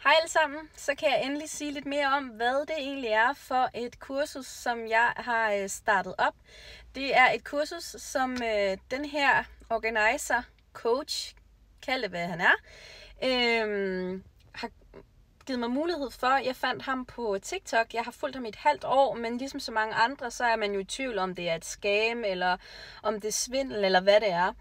Hej alle sammen, så kan jeg endelig sige lidt mere om, hvad det egentlig er for et kursus, som jeg har startet op. Det er et kursus, som den her organizer, coach, kald det hvad han er, har givet mig mulighed for. Jeg fandt ham på TikTok. Jeg har fulgt ham i et halvt år, men ligesom så mange andre, så er man jo i tvivl om det er et scam, eller om det er svindel, eller hvad det er.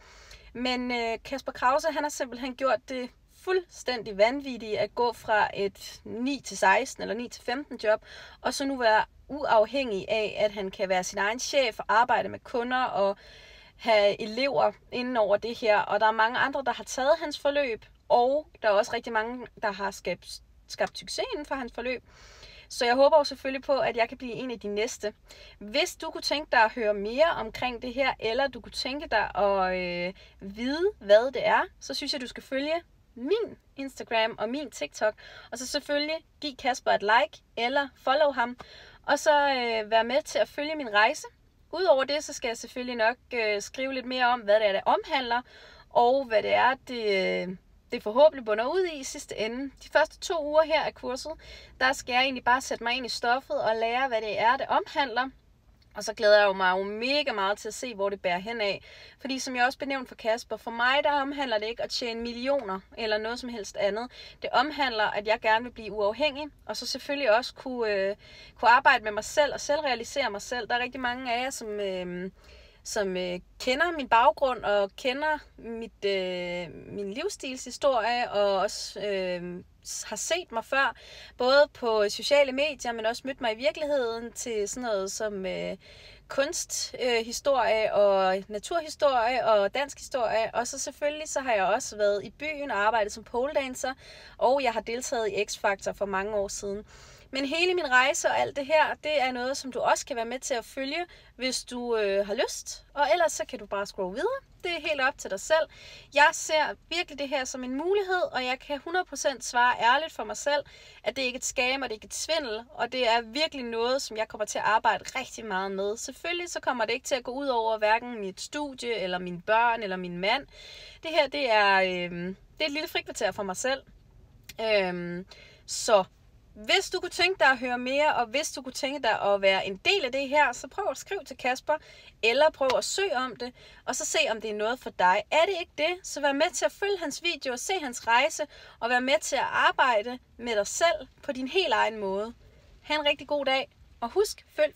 Men Kasper Krause, han har simpelthen gjort det fuldstændig vanvittigt at gå fra et 9-16 eller 9-15 job, og så nu være uafhængig af, at han kan være sin egen chef og arbejde med kunder og have elever inden over det her. Og der er mange andre, der har taget hans forløb, og der er også rigtig mange, der har skabt succes inden for hans forløb. Så jeg håber jo selvfølgelig på, at jeg kan blive en af de næste. Hvis du kunne tænke dig at høre mere omkring det her, eller du kunne tænke dig at vide, hvad det er, så synes jeg, du skal følge min Instagram og min TikTok. Og så selvfølgelig give Kasper et like eller follow ham. Og så være med til at følge min rejse. Udover det, så skal jeg selvfølgelig nok skrive lidt mere om, hvad det er, det omhandler. Og hvad det er, det forhåbentlig bunder ud i sidste ende. De første 2 uger her af kurset, der skal jeg egentlig bare sætte mig ind i stoffet og lære, hvad det er, det omhandler. Og så glæder jeg mig jo mega meget til at se, hvor det bærer hen af. Fordi som jeg også benævnte for Kasper, for mig der omhandler det ikke at tjene millioner eller noget som helst andet. Det omhandler, at jeg gerne vil blive uafhængig, og så selvfølgelig også kunne arbejde med mig selv og selvrealisere mig selv. Der er rigtig mange af jer, som kender min baggrund og kender min livsstilshistorie og også har set mig før, både på sociale medier, men også mødt mig i virkeligheden til sådan noget som kunsthistorie og naturhistorie og dansk historie. Og så selvfølgelig så har jeg også været i byen og arbejdet som poledancer, og jeg har deltaget i X-Factor for mange år siden. Men hele min rejse og alt det her, det er noget, som du også kan være med til at følge, hvis du har lyst. Og ellers så kan du bare scrolle videre. Det er helt op til dig selv. Jeg ser virkelig det her som en mulighed, og jeg kan 100% svare ærligt for mig selv, at det ikke er et scam, og det er ikke et svindel, og det er virkelig noget, som jeg kommer til at arbejde rigtig meget med. Selvfølgelig så kommer det ikke til at gå ud over hverken mit studie, eller mine børn, eller min mand. Det her, det er et lille frikvarter for mig selv. Så hvis du kunne tænke dig at høre mere, og hvis du kunne tænke dig at være en del af det her, så prøv at skrive til Kasper, eller prøv at søge om det, og så se, om det er noget for dig. Er det ikke det, så vær med til at følge hans video, se hans rejse, og vær med til at arbejde med dig selv på din helt egen måde. Ha' en rigtig god dag, og husk, følg.